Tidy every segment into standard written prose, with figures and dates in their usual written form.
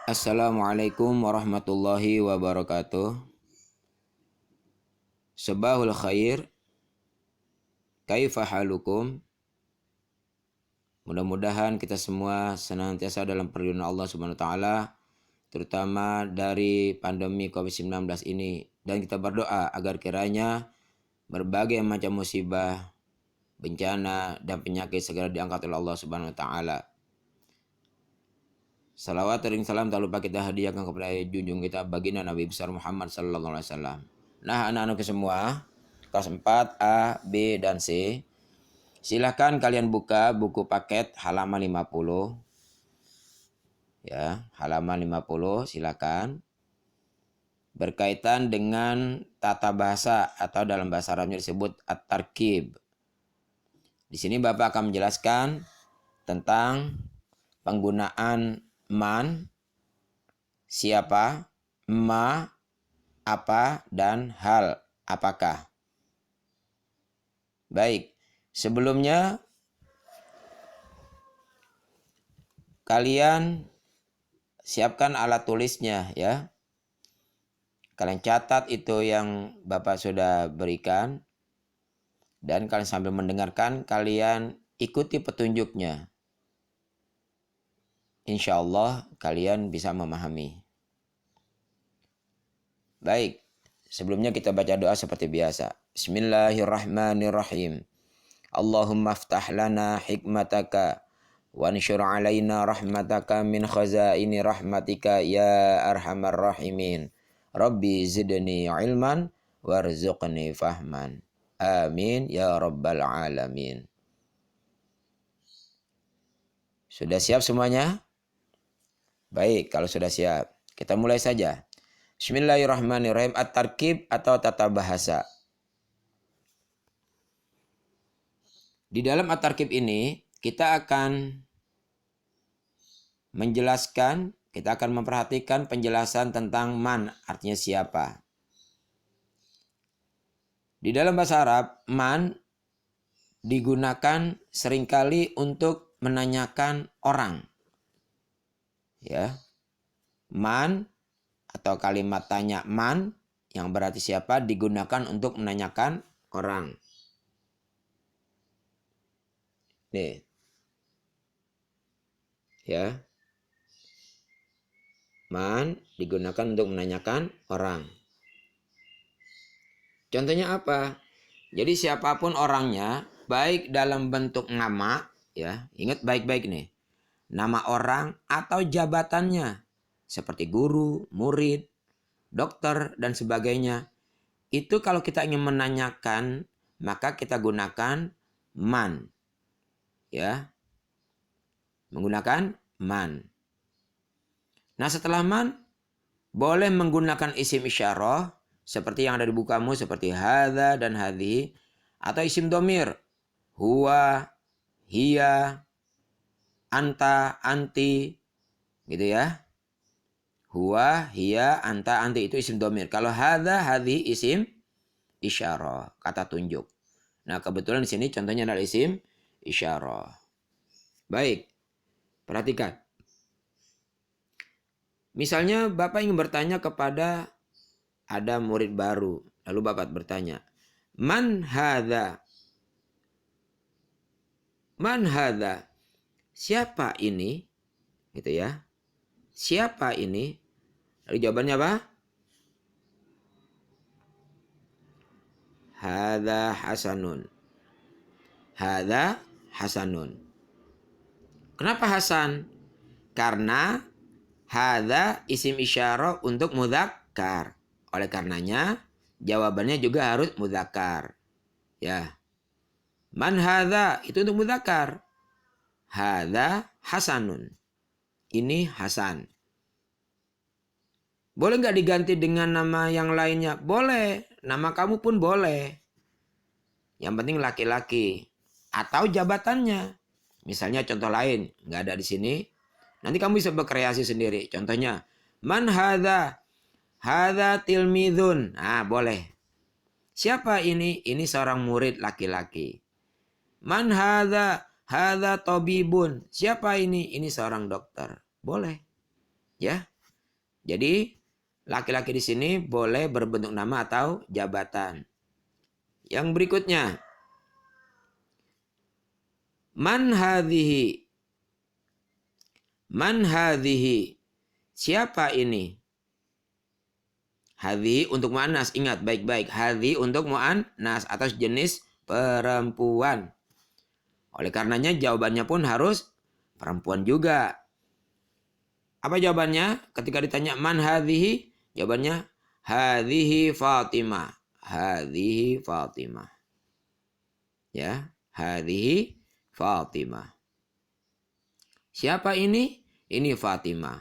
Assalamualaikum warahmatullahi wabarakatuh. Sabahul khair. Kaifa halukum? Mudah-mudahan kita semua senantiasa dalam perlindungan Allah Subhanahu wa taala, terutama dari pandemi Covid-19 ini, dan kita berdoa agar kiranya berbagai macam musibah, bencana dan penyakit segera diangkat oleh Allah Subhanahu wa taala. Salawat dan salam tak lupa kita hadiahkan kepada junjung kita baginda Nabi besar Muhammad sallallahu alaihi wasallam. Nah, anak-anak semua, kelas 4 A, B dan C, silahkan kalian buka buku paket halaman 50. Ya, halaman 50 silakan. Berkaitan dengan tata bahasa atau dalam bahasa Arabnya disebut at-tarkib. Di sini Bapak akan menjelaskan tentang penggunaan man, siapa, ma, apa, dan hal, apakah. Baik, sebelumnya kalian siapkan alat tulisnya ya. Kalian catat itu yang Bapak sudah berikan. Dan kalian sambil mendengarkan, kalian ikuti petunjuknya. Insya Allah kalian bisa memahami. Baik, sebelumnya kita baca doa seperti biasa. Bismillahirrahmanirrahim. Allahumma aftah lana hikmataka wa anshur alaina rahmataka min khazaini rahmatika ya arhamar rahimin. Rabbi zidni ilman warzuqni fahman. Amin ya rabbal alamin. Sudah siap semuanya? Baik, kalau sudah siap, kita mulai saja. Bismillahirrahmanirrahim. At-tarkib atau tata bahasa. Di dalam at-tarkib ini, kita akan menjelaskan, kita akan memperhatikan penjelasan tentang man, artinya siapa. Di dalam bahasa Arab, man digunakan seringkali untuk menanyakan orang. Ya, man atau kalimat tanya man yang berarti siapa digunakan untuk menanyakan orang. Nih, ya, man digunakan untuk menanyakan orang. Contohnya apa? Jadi siapapun orangnya, baik dalam bentuk nama, ya, ingat baik-baik nih, nama orang atau jabatannya, seperti guru, murid, dokter, dan sebagainya. Itu kalau kita ingin menanyakan, maka kita gunakan man. Ya, menggunakan man. Nah, setelah man, boleh menggunakan isim isyarah, seperti yang ada di bukamu, seperti hadza dan hadhi, atau isim domir, huwa, hiya, anta, anti, gitu ya. Huwa, hiya, anta, anti itu isim domir. Kalau hadza, hadhi isim isyarah, kata tunjuk. Nah, kebetulan di sini contohnya adalah isim isyarah. Baik, perhatikan. Misalnya Bapak ingin bertanya kepada ada murid baru. Lalu Bapak bertanya, Man hadza? Man hadza? Siapa ini? Gitu ya. Siapa ini? Lalu jawabannya apa? Hadza Hasanun. Hadza Hasanun. Kenapa Hasan? Karena hadza isim isyarah untuk mudzakkar. Oleh karenanya jawabannya juga harus mudzakkar. Ya. Man hadza itu untuk mudzakkar. Hadza Hasanun. Ini Hasan. Boleh nggak diganti dengan nama yang lainnya? Boleh. Nama kamu pun boleh. Yang penting laki-laki. Atau jabatannya. Misalnya contoh lain. Nggak ada di sini. Nanti kamu bisa berkreasi sendiri. Contohnya. Man hadza? Hadza tilmidun. Nah, boleh. Siapa ini? Ini seorang murid laki-laki. Man hadza? Hadza tabibun. Siapa ini? Ini seorang dokter. Boleh. Ya. Jadi laki-laki di sini boleh berbentuk nama atau jabatan. Yang berikutnya, man hadhihi. Man hadhihi. Siapa ini? Hadhihi untuk muannas. Ingat baik-baik. Hadhihi untuk muannas atau jenis perempuan. Oleh karenanya jawabannya pun harus perempuan juga. Apa jawabannya? Ketika ditanya man hadhihi, jawabannya hadhihi Fatimah. Hadhihi Fatimah. Ya, hadhihi Fatimah. Siapa ini? Ini Fatimah.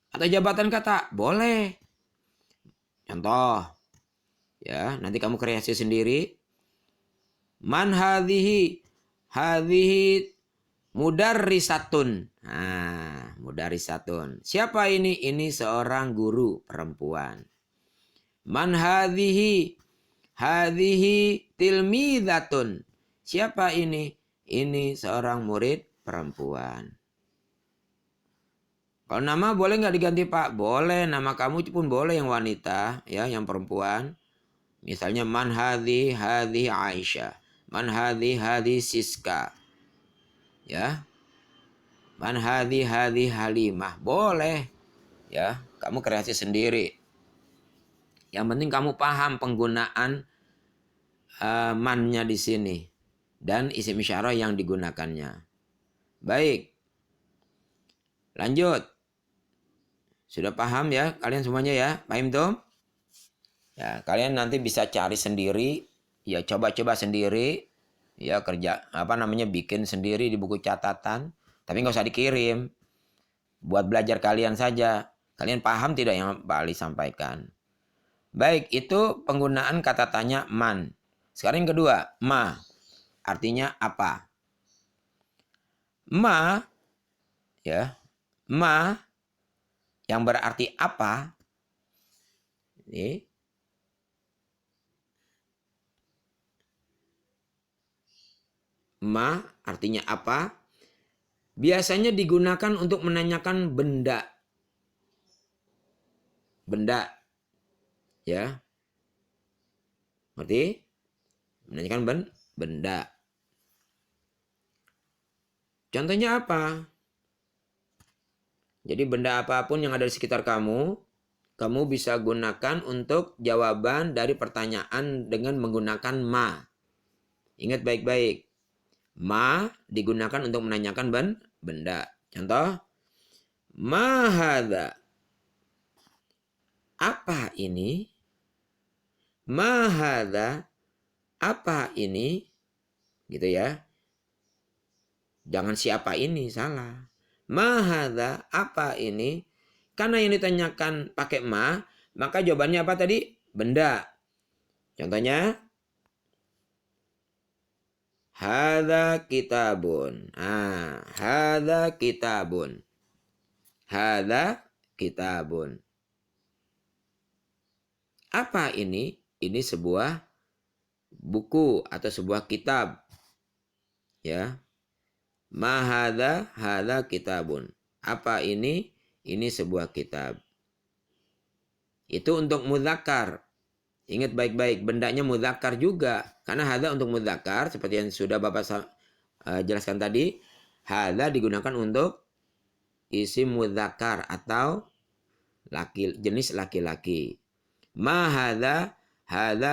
Atau jabatan kata? Boleh. Contoh. Ya, nanti kamu kreasi sendiri. Man hadhihi? Hadhihi mudarrisatun. Nah, mudarrisatun. Siapa ini? Ini seorang guru perempuan. Man hadhihi? Hadhihi tilmidatun. Siapa ini? Ini seorang murid perempuan. Kalau nama boleh nggak diganti Pak? Boleh, nama kamu pun boleh yang wanita, ya, yang perempuan. Misalnya man hadhi Aisyah, man hadhi Siska, ya, man hadhi Halimah, boleh, ya, kamu kreasi sendiri. Yang penting kamu paham penggunaan mannya di sini dan isim isyarah yang digunakannya. Baik. Lanjut. Sudah paham ya kalian semuanya ya? Paham tuh? Ya, kalian nanti bisa cari sendiri, ya coba-coba sendiri, ya kerja bikin sendiri di buku catatan, tapi nggak usah dikirim. Buat belajar kalian saja. Kalian paham tidak yang Pak Ali sampaikan? Baik, itu penggunaan kata tanya man. Sekarang yang kedua, ma. Artinya apa? Ma, ya, ma yang berarti apa? Ini. Ma artinya apa? Biasanya digunakan untuk menanyakan benda. Benda. Ya. Berarti menanyakan benda. Contohnya apa? Jadi benda apapun yang ada di sekitar kamu, kamu bisa gunakan untuk jawaban dari pertanyaan dengan menggunakan ma. Ingat baik-baik. Ma digunakan untuk menanyakan benda. Contoh, ma hadza. Apa ini? Ma hadza. Apa ini? Gitu ya. Jangan siapa ini, salah. Ma hadza, apa ini? Karena yang ditanyakan pakai ma, maka jawabannya apa tadi? Benda. Contohnya, hadza kitabun. Ah, hadza kitabun. Hadza kitabun. Apa ini? Ini sebuah buku atau sebuah kitab. Ya. Ma hadza kitabun. Apa ini? Ini sebuah kitab. Itu untuk mudzakkar. Ingat baik-baik, bendanya mudzakkar juga. Karena hadza untuk mudzakkar, seperti yang sudah Bapak jelaskan tadi. Hadza digunakan untuk isim mudzakkar atau jenis laki-laki. Ma hadza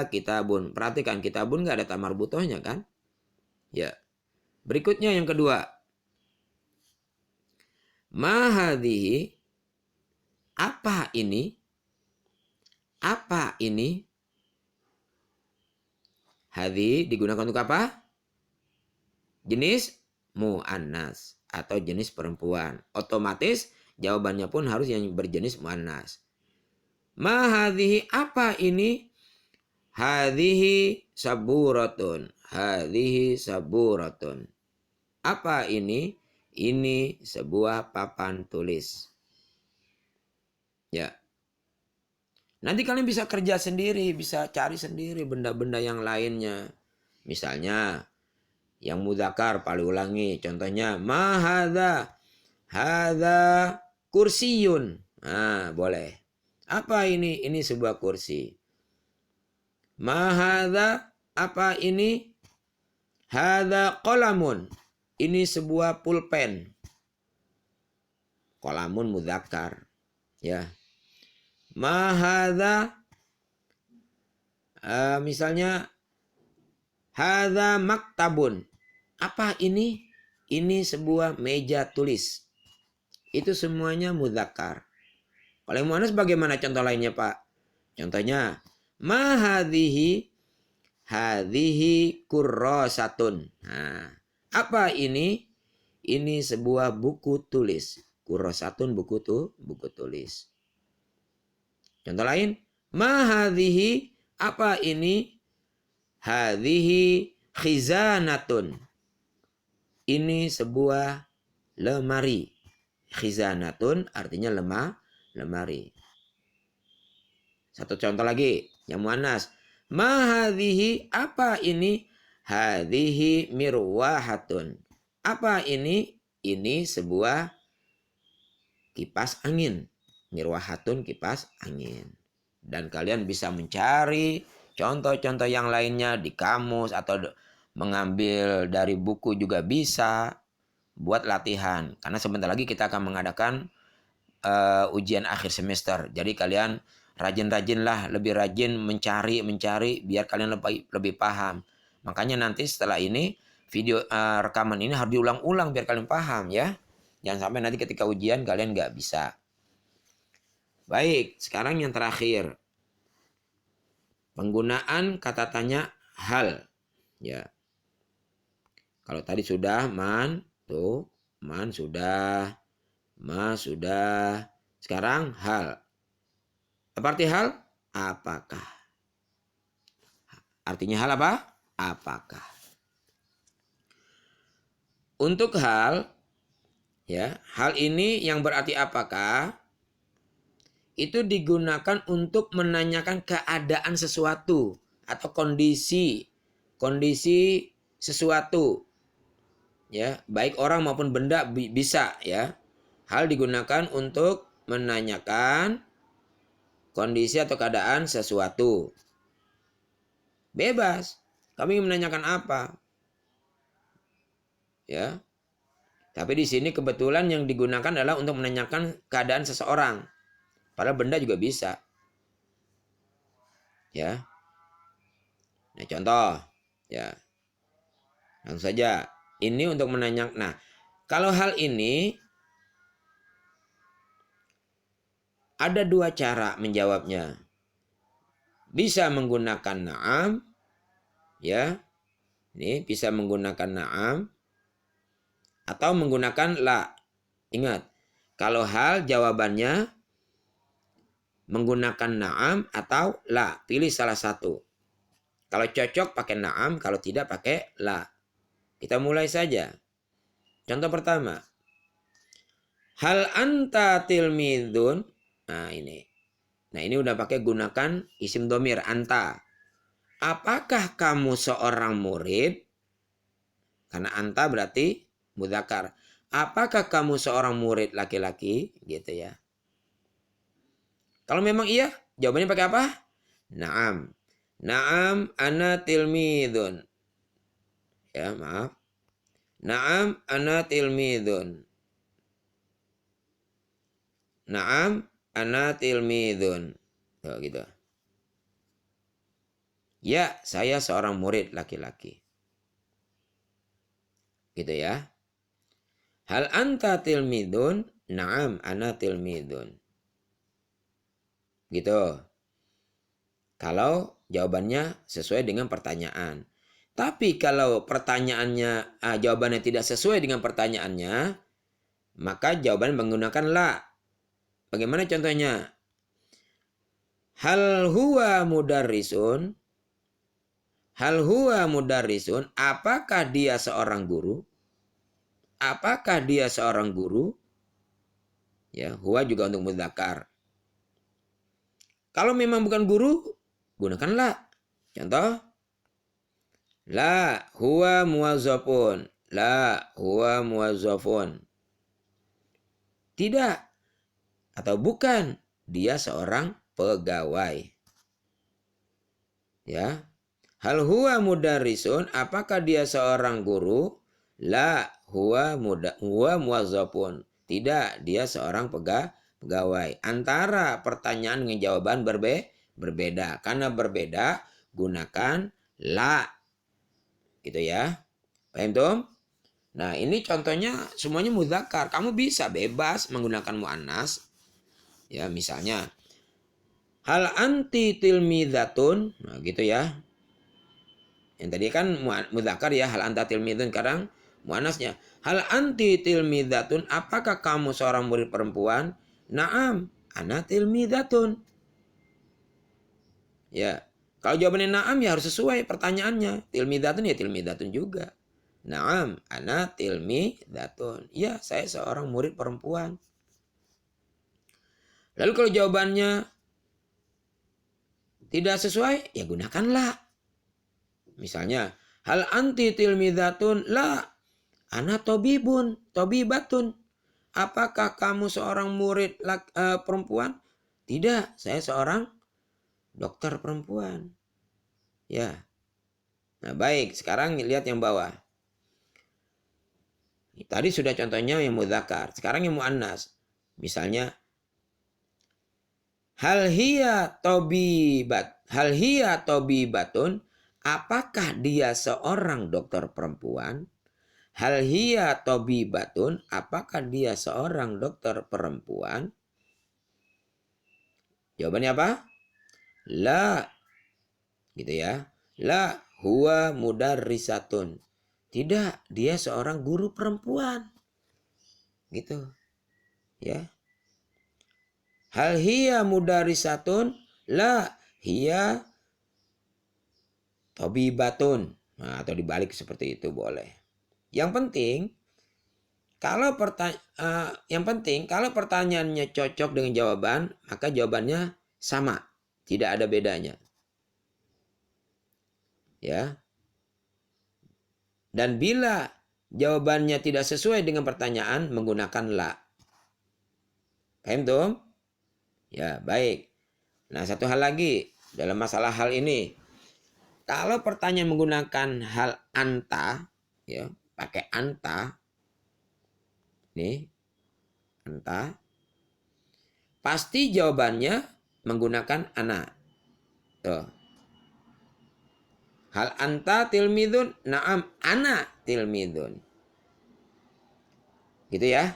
kitabun. Perhatikan, kitabun nggak ada tamar butohnya kan? Ya. Berikutnya yang kedua. Ma hadhihi. Apa ini? Apa ini? Hadhi digunakan untuk apa? Jenis mu'annas atau jenis perempuan. Otomatis jawabannya pun harus yang berjenis mu'annas. Ma hadhihi, apa ini? Hadhihi saburatun. Hadhihi saburatun. Apa ini? Ini sebuah papan tulis. Ya. Nanti kalian bisa kerja sendiri, bisa cari sendiri benda-benda yang lainnya. Misalnya, yang mudzakkar, paling ulangi. Contohnya, ma hadza? Hadza kursiyun. Nah, boleh. Apa ini? Ini sebuah kursi. Ma hadza? Apa ini? Hadza qalamun. Ini sebuah pulpen. Qalamun mudzakkar. Ya. Ma hadza? Misalnya hadza maktabun. Apa ini? Ini sebuah meja tulis. Itu semuanya mudzakkar. Kalau yang muannas bagaimana contoh lainnya, Pak? Contohnya, ma hadhihi? Hadhihi kurrasatun. Nah, apa ini? Ini sebuah buku tulis. Kurrasatun buku tulis. Contoh lain, ma hadhihi? Apa ini? Hadhihi khizanatun. Ini sebuah lemari. Khizanatun artinya lemari. Satu contoh lagi yang muannas. Ma hadhihi? Apa ini? Hadhihi mirwahatun. Apa ini? Ini sebuah kipas angin. Mirwahatun kipas angin. Dan kalian bisa mencari contoh-contoh yang lainnya di kamus atau mengambil dari buku juga bisa buat latihan. Karena sebentar lagi kita akan mengadakan ujian akhir semester. Jadi kalian rajin-rajinlah, lebih rajin mencari biar kalian lebih paham. Makanya nanti setelah ini video rekaman ini harus diulang-ulang biar kalian paham ya. Jangan sampai nanti ketika ujian kalian nggak bisa. Baik, sekarang yang terakhir. Penggunaan kata tanya hal. Ya. Kalau tadi sudah man, tuh, man sudah, ma sudah. Sekarang hal. Apa arti hal? Apakah? Artinya hal apa? Apakah? Untuk hal, ya, hal ini yang berarti apakah? Itu digunakan untuk menanyakan keadaan sesuatu atau kondisi sesuatu, ya, baik orang maupun benda bisa, ya. Hal digunakan untuk menanyakan kondisi atau keadaan sesuatu. Bebas, kami menanyakan apa, ya. Tapi di sini kebetulan yang digunakan adalah untuk menanyakan keadaan seseorang. Padahal benda juga bisa. Ya. Nah, contoh. Ya. Langsung saja. Ini untuk menanyakan. Nah, kalau hal ini ada dua cara menjawabnya. Bisa menggunakan na'am. Ya. Ini bisa menggunakan na'am. Atau menggunakan la. Ingat. Kalau hal jawabannya menggunakan na'am atau la. Pilih salah satu. Kalau cocok pakai na'am, kalau tidak pakai la. Kita mulai saja. Contoh pertama. Hal anta tilmidun. Nah ini. Nah ini udah pakai gunakan isim domir anta. Apakah kamu seorang murid? Karena anta berarti mudzakkar. Apakah kamu seorang murid laki-laki? Gitu ya. Kalau memang iya, jawabannya pakai apa? Naam. Naam ana tilmidun. Ya, maaf. Naam ana tilmidun. Naam ana tilmidun. Tuh, gitu. Ya, saya seorang murid laki-laki. Gitu ya. Hal anta tilmidun? Naam ana tilmidun. Gitu. Kalau jawabannya sesuai dengan pertanyaan. Tapi kalau pertanyaannya, jawabannya tidak sesuai dengan pertanyaannya, maka jawaban menggunakan la. Bagaimana contohnya? Hal huwa mudarrisun? Hal huwa mudarrisun? Apakah dia seorang guru? Apakah dia seorang guru? Ya, huwa juga untuk mudzakkar. Kalau memang bukan guru, gunakan la. Contoh, la huwa muwazzafun. La huwa muwazzafun. Tidak. atau bukan dia seorang pegawai. Ya. Hal huwa mudarrisun, apakah dia seorang guru? La huwa muwazzafun. Tidak, dia seorang pegawai. Antara pertanyaan dengan jawaban berbeda. Karena berbeda, gunakan la. Gitu ya. Paham Tom? Nah, ini contohnya semuanya mudzakkar. Kamu bisa bebas menggunakan muannas. Ya, misalnya hal anti tilmidzatun. Nah, gitu ya. Yang tadi kan mudzakkar ya, hal anta tilmidzun, sekarang muannasnya. Hal anti tilmidzatun, apakah kamu seorang murid perempuan? Naam, ana tilmidzatun. Ya. Kalau jawabannya naam ya harus sesuai pertanyaannya. Tilmidzatun ya tilmidzatun juga. Naam, ana tilmidzatun. Ya, saya seorang murid perempuan. Lalu kalau jawabannya tidak sesuai, ya gunakanlah. Misalnya, hal anti tilmidzatun? La, ana tobibatun. Apakah kamu seorang murid perempuan? Tidak, saya seorang dokter perempuan. Ya. Nah, baik, sekarang lihat yang bawah. Tadi sudah contohnya yang mudzakkar, sekarang yang muannas. Misalnya, hal hiya tobibatun, apakah dia seorang dokter perempuan? Hal hiya tobibatun, apakah dia seorang dokter perempuan? Jawabannya apa? La, gitu ya. La huwa mudarrisatun. Tidak, dia seorang guru perempuan. Gitu. Ya. Hal hiya mudarrisatun? La hiya tobibatun. Nah, atau dibalik seperti itu boleh. Yang penting kalau pertanyaannya cocok dengan jawaban, maka jawabannya sama, tidak ada bedanya. Ya. Dan bila jawabannya tidak sesuai dengan pertanyaan, menggunakan la. Paham tuh? Ya, baik. Nah, satu hal lagi dalam masalah hal ini. Kalau pertanyaan menggunakan hal anta, ya, pakai anta. Nih, anta. Pasti jawabannya menggunakan ana. Tuh. Hal anta tilmidun? Naam, ana tilmidun. Gitu ya.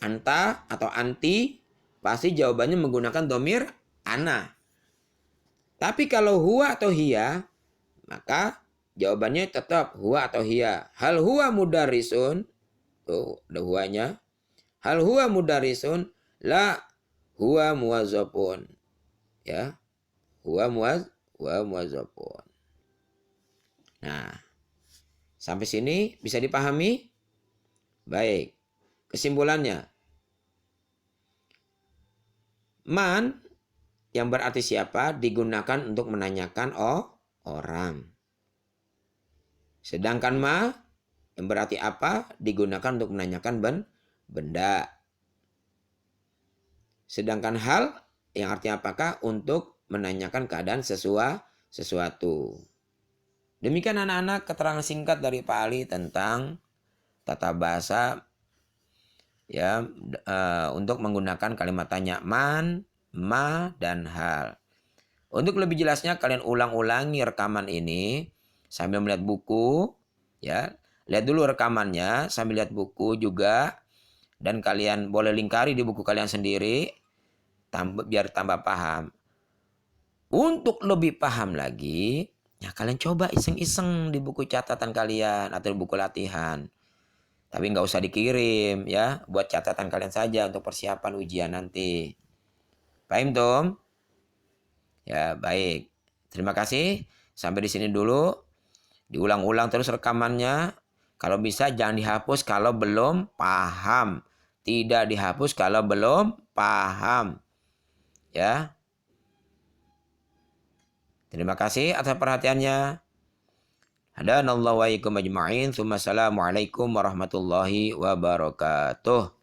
Anta atau anti pasti jawabannya menggunakan domir ana. Tapi kalau huwa atau hiya, maka jawabannya tetap huwa atau hiya. Hal huwa mudarrisun? Tuh, ada huwanya. Hal huwa mudarrisun? La huwa muwazzafun. Ya. Huwa muwazzafun. Nah, sampai sini bisa dipahami? Baik. Kesimpulannya. Man yang berarti siapa digunakan untuk menanyakan orang. Sedangkan ma yang berarti apa digunakan untuk menanyakan benda. Sedangkan hal yang artinya apakah untuk menanyakan keadaan sesuatu. Demikian anak-anak keterangan singkat dari Pak Ali tentang tata bahasa ya untuk menggunakan kalimat tanya man, ma, dan hal. Untuk lebih jelasnya kalian ulang-ulangi rekaman ini sambil melihat buku ya. Lihat dulu rekamannya sambil lihat buku juga dan kalian boleh lingkari di buku kalian sendiri biar tambah paham. Untuk lebih paham lagi, ya kalian coba iseng-iseng di buku catatan kalian atau di buku latihan. Tapi nggak usah dikirim ya, buat catatan kalian saja untuk persiapan ujian nanti. Paham Tom? Ya baik. Terima kasih. Sampai di sini dulu. Diulang-ulang terus rekamannya. Kalau bisa jangan dihapus kalau belum paham. Tidak dihapus kalau belum paham. Ya. Terima kasih atas perhatiannya. Hadanallahu wa iyyakum ajma'in. Assalamualaikum warahmatullahi wabarakatuh.